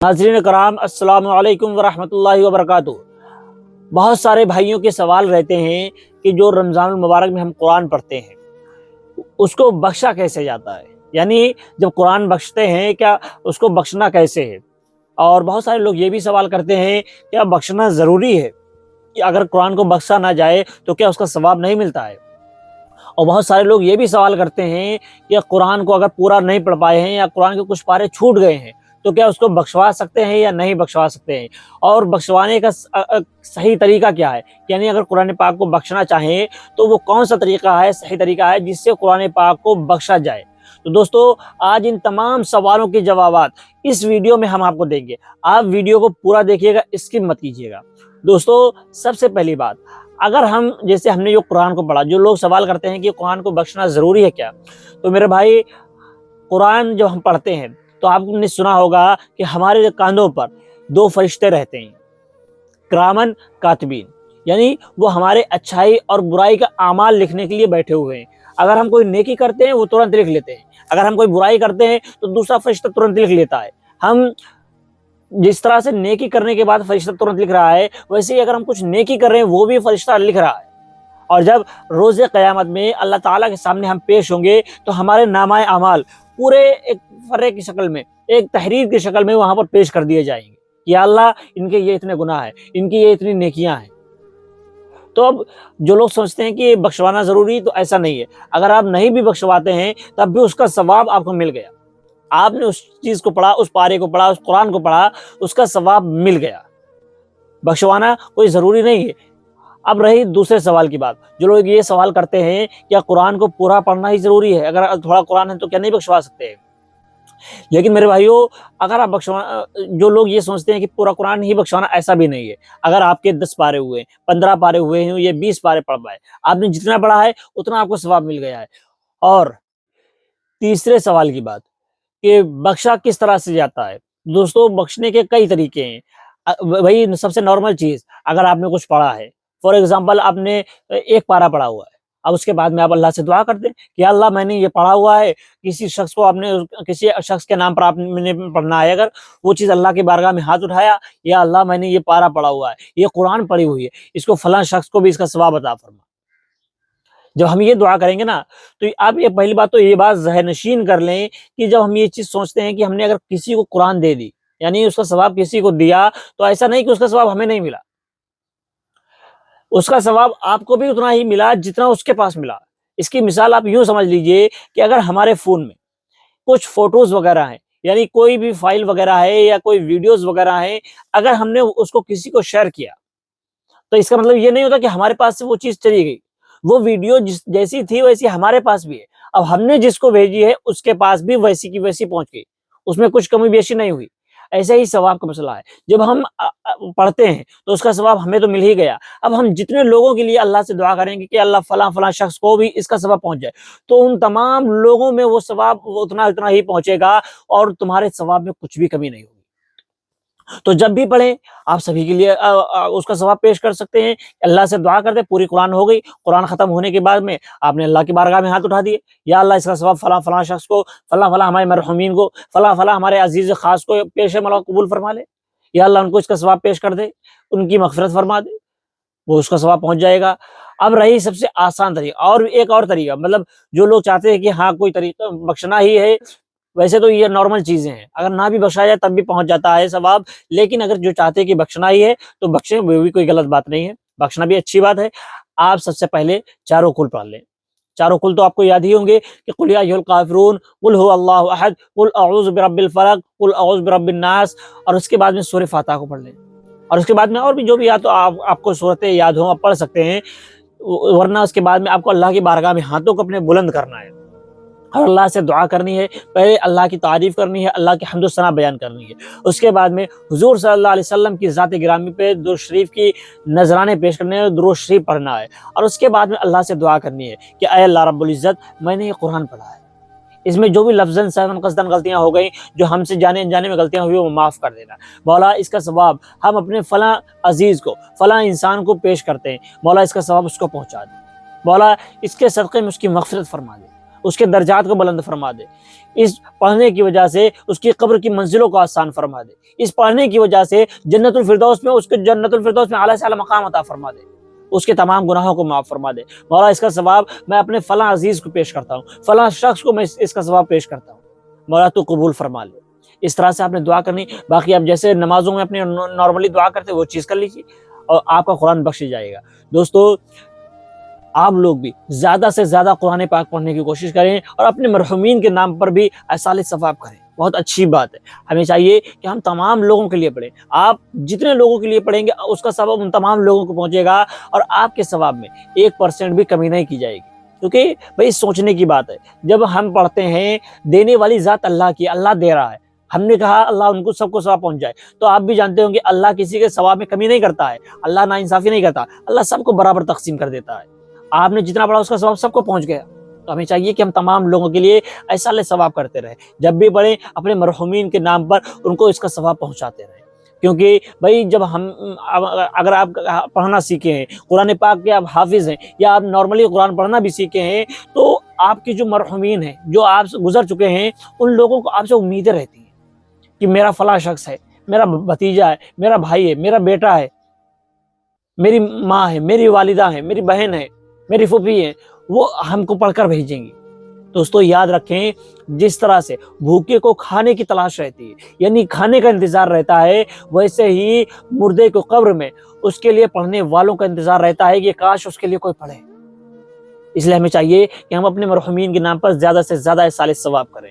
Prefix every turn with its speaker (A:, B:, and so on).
A: नाज़रीन करام, अस्सलाम वालेकुम वरहमतुल्लाहि वबरकातुहू। बहुत सारे भाइयों के सवाल रहते हैं कि जो रमज़ानुल मुबारक में हम कुरान पढ़ते हैं उसको बख्शा कैसे जाता है, यानी जब कुरान बख्शते हैं क्या उसको बख्शना कैसे है। और बहुत सारे लोग ये भी सवाल करते हैं क्या बख्शना ज़रूरी है, कि अगर कुरान को बख्शा ना जाए तो क्या उसका सवाब नहीं मिलता है। और बहुत सारे लोग ये भी सवाल करते हैं कि कुरान को अगर पूरा नहीं पढ़ पाए हैं या कुरान के कुछ पारे छूट गए हैं तो क्या उसको बख्शवा सकते हैं या नहीं बख्शवा सकते हैं, और बख्शवाने का सही तरीका क्या है, यानी अगर कुरान पाक को बख्शना चाहें तो वो कौन सा तरीका है, सही तरीका है जिससे कुरान पाक को बख्शा जाए। तो दोस्तों, आज इन तमाम सवालों के जवाबात इस वीडियो में हम आपको देंगे। आप वीडियो को पूरा देखिएगा, स्किप मत कीजिएगा। दोस्तों, सबसे पहली बात, अगर हम जैसे हमने जो कुरान को पढ़ा, जो लोग सवाल करते हैं कि कुरान को बख्शना ज़रूरी है क्या, तो मेरे भाई, कुरान जब हम पढ़ते हैं तो आपने सुना होगा कि हमारे कांधों पर दो फरिश्ते रहते हैं, किरामन कातिबीन, यानी वो हमारे अच्छाई और बुराई का आमाल लिखने के लिए बैठे हुए हैं। अगर हम कोई नेकी करते हैं वो तुरंत लिख लेते हैं, अगर हम कोई बुराई करते हैं तो दूसरा फरिश्ता तुरंत लिख लेता है। हम जिस तरह से नेकी करने के बाद फरिश्ता तुरंत लिख रहा है, वैसे ही अगर हम कुछ नेकी कर रहे हैं वो भी फरिश्ता लिख रहा है। और जब रोज़े क़यामत में अल्लाह ताला के सामने हम पेश होंगे तो हमारे नामाए अमाल पूरे एक फर्रे की शक्ल में, एक तहरीर की शक्ल में वहाँ पर पेश कर दिए जाएंगे कि अल्लाह, इनके ये इतने गुनाह हैं, इनकी ये इतनी नेकियां हैं। तो अब जो लोग सोचते हैं कि ये बख्शवाना ज़रूरी, तो ऐसा नहीं है। अगर आप नहीं भी बख्शवाते हैं तब भी उसका सवाब आपको मिल गया। आपने उस चीज़ को पढ़ा, उस पारे को पढ़ा, उस कुरान को पढ़ा, उसका सवाब मिल गया। बख्शवाना कोई ज़रूरी नहीं है। अब रही दूसरे सवाल की बात, जो लोग ये सवाल करते हैं क्या कुरान को पूरा पढ़ना ही ज़रूरी है, अगर थोड़ा कुरान है तो क्या नहीं बख्शवा सकते हैं। लेकिन मेरे भाइयों, अगर आप जो लोग ये सोचते हैं कि पूरा कुरान ही बख्शवाना, ऐसा भी नहीं है। अगर आपके 10 पारे हुए, 15 पारे हुए हैं, ये 20 पारे पढ़ पाए, आपने जितना पढ़ा है उतना आपको सवाब मिल गया है। और तीसरे सवाल की बात कि बख्शा किस तरह से जाता है। दोस्तों, बख्शने के कई तरीके हैं। वही सबसे नॉर्मल चीज़, अगर आपने कुछ पढ़ा है, फॉर एग्जाम्पल आपने एक पारा पढ़ा हुआ है, अब उसके बाद में आप अल्लाह से दुआ कर दें कि अल्लाह, मैंने ये पढ़ा हुआ है, किसी शख्स को आपने, किसी शख्स के नाम पर आपने पढ़ना है, अगर वो चीज़ अल्लाह की बारगाह में हाथ उठाया, या अल्लाह, मैंने ये पारा पढ़ा हुआ है, ये कुरान पढ़ी हुई है, इसको फलां शख्स को भी इसका सवाब अता फरमा। जब हम ये दुआ करेंगे ना, तो आप ये पहली बात तो ये बात ज़हनशीन कर लें कि जब हम ये चीज़ सोचते हैं कि हमने अगर किसी को कुरान दे दी, यानी उसका सवाब किसी को दिया, तो ऐसा नहीं कि उसका सवाब हमें नहीं मिला, उसका सवाब आपको भी उतना ही मिला जितना उसके पास मिला। इसकी मिसाल आप यूँ समझ लीजिए कि अगर हमारे फ़ोन में कुछ फ़ोटोज़ वगैरह हैं, यानी कोई भी फ़ाइल वगैरह है या कोई वीडियोज़ वगैरह हैं, अगर हमने उसको किसी को शेयर किया, तो इसका मतलब ये नहीं होता कि हमारे पास से वो चीज़ चली गई। वो वीडियो जैसी थी वैसी हमारे पास भी है। अब हमने जिसको भेजी है उसके पास भी वैसी की वैसी पहुँच गई। उसमें कुछ कमी बेशी नहीं हुई। ऐसे ही सवाब का मसला है। जब हम पढ़ते हैं तो उसका सवाब हमें तो मिल ही गया। अब हम जितने लोगों के लिए अल्लाह से दुआ करेंगे कि अल्लाह फलाँ-फलाँ शख्स को भी इसका सवाब पहुँच जाए, तो उन तमाम लोगों में वो सवाब उतना-उतना ही पहुँचेगा और तुम्हारे सवाब में कुछ भी कमी नहीं होगी। तो जब भी पढ़ें, आप सभी के लिए उसका सवाब पेश कर सकते हैं। अल्लाह से दुआ कर दें, पूरी कुरान हो गई, कुरान ख़त्म होने के बाद में आपने अल्लाह की बारगाह में हाथ उठा दिए, या अल्लाह, इसका सवाब फलाँ-फलाँ शख्स को, फलाँ-फलाँ हमारे मरहूमीन को, फलाँ-फलाँ हमारे अज़ीज़ ख़ास को पेश है, मौला कबूल फरमा ले। या अल्लाह, उनको इसका सवाब पेश कर दे, उनकी मग़फ़िरत फरमा दे, वो उसका सवाब पहुँच जाएगा। अब रही सबसे आसान तरीका, और एक और तरीका, मतलब जो लोग चाहते हैं कि हाँ, कोई तरीका बख्शना ही है, वैसे तो ये नॉर्मल चीज़ें हैं, अगर ना भी बख्शा जाए तब भी पहुँच जाता है सवाब। लेकिन अगर जो चाहते हैं कि बख्शना ही है तो बख्शें, वो भी कोई गलत बात नहीं है, बख्शना भी अच्छी बात है। आप सबसे पहले चारों कुल पढ़ लें। चारों कुल तो आपको याद ही होंगे कि कुल या अय्युहल काफ़िरून, कुल हुवल्लाहु अहद, कुल अऊज़ु बिरब्बिल फलक, कुल अऊज़ु बिरब्बिन नास, और उसके बाद में सूरह फातिहा को पढ़ लें। और उसके बाद में और भी जो भी, या तो आपको सूरतें याद हों आप पढ़ सकते हैं, वरना उसके बाद में आपको अल्लाह की बारगाह में हाथों को अपने बुलंद करना है और अल्लाह से दुआ करनी है। पहले अल्लाह की तारीफ़ करनी है, अल्लाह की हम्द व सना बयान करनी है। उसके बाद में हुज़ूर सल्लल्लाहु अलैहि वसल्लम की ज़ात गिरामी पे दुरूद शरीफ की नजराने पेश करने हैं, दुरूद शरीफ पढ़ना है। और उसके बाद में अल्लाह से दुआ करनी है कि ऐ अल्लाह रब्बुल इज़्ज़त, मैंने ये कुरान पढ़ा है, इसमें जो भी लफ्ज़न सहवन क़स्दन गलतियाँ हो गई, जो हमसे जाने अनजाने में गलतियाँ हुई, वो माफ़ कर देना। मौला, इसका सवाब हम अपने फ़लाँ अज़ीज़ को, फ़लाँ इंसान को पेश करते हैं, मौला इसका सवाब उसको पहुँचा दे। मौला, इसके सदक़े में उसकी मग़फ़िरत फ़रमा दे। اس کے درجات کو بلند فرما دے، اس پڑھنے کی وجہ سے اس کی قبر کی منزلوں کو آسان فرما دے، اس پڑھنے کی وجہ سے جنت الفردوس میں اس کے جنت الفردوس میں اعلیٰ سے اعلیٰ مقام عطا فرما دے، اس کے تمام گناہوں کو معاف فرما دے۔ مولا اس کا ثواب میں اپنے فلاں عزیز کو پیش کرتا ہوں، فلاں شخص کو میں اس کا ثواب پیش کرتا ہوں، مولا تو قبول فرما لے۔ اس طرح سے آپ نے دعا کرنی، باقی آپ جیسے نمازوں میں اپنی نارملی دعا کرتے وہ چیز کر لیجیے اور آپ کا قرآن بخش جائے گا۔ دوستو آپ لوگ بھی زیادہ سے زیادہ قرآن پاک پڑھنے کی کوشش کریں اور اپنے مرحومین کے نام پر بھی ایصال ثواب کریں، بہت اچھی بات ہے۔ ہمیں چاہیے کہ ہم تمام لوگوں کے لیے پڑھیں، آپ جتنے لوگوں کے لیے پڑھیں گے اس کا ثواب ان تمام لوگوں کو پہنچے گا اور آپ کے ثواب میں 1% بھی کمی نہیں کی جائے گی، کیونکہ بھائی سوچنے کی بات ہے، جب ہم پڑھتے ہیں دینے والی ذات اللہ کی، اللہ دے رہا ہے، ہم نے کہا اللہ ان کو سب کو ثواب پہنچ جائے، تو آپ بھی جانتے ہوں گے اللہ کسی کے ثواب میں کمی نہیں کرتا ہے، اللہ ناانصافی نہیں کرتا، اللہ سب کو برابر تقسیم کر دیتا ہے۔ آپ نے جتنا پڑھا اس کا ثواب سب کو پہنچ گیا، تو ہمیں چاہیے کہ ہم تمام لوگوں کے لیے ایسا ثواب کرتے رہیں، جب بھی پڑھیں اپنے مرحومین کے نام پر ان کو اس کا ثواب پہنچاتے رہیں، کیونکہ بھائی جب اگر آپ پڑھنا سیکھے ہیں، قرآن پاک کے آپ حافظ ہیں یا آپ نارملی قرآن پڑھنا بھی سیکھے ہیں، تو آپ کی جو مرحومین ہیں جو آپ سے گزر چکے ہیں ان لوگوں کو آپ سے امیدیں رہتی ہیں کہ میرا فلاں شخص ہے، میرا بھتیجا ہے، میرا بھائی ہے، میرا بیٹا ہے، میری ماں ہے، میری والدہ ہے، میری بہن ہے، میری پھوپھی ہے، وہ ہم کو پڑھ کر بھیجیں گی۔ دوستو یاد رکھیں، جس طرح سے بھوکے کو کھانے کی تلاش رہتی ہے، یعنی کھانے کا انتظار رہتا ہے، ویسے ہی مردے کو قبر میں اس کے لیے پڑھنے والوں کا انتظار رہتا ہے کہ کاش اس کے لیے کوئی پڑھے۔ اس لیے ہمیں چاہیے کہ ہم اپنے مرحومین کے نام پر زیادہ سے زیادہ ایصال ثواب کریں۔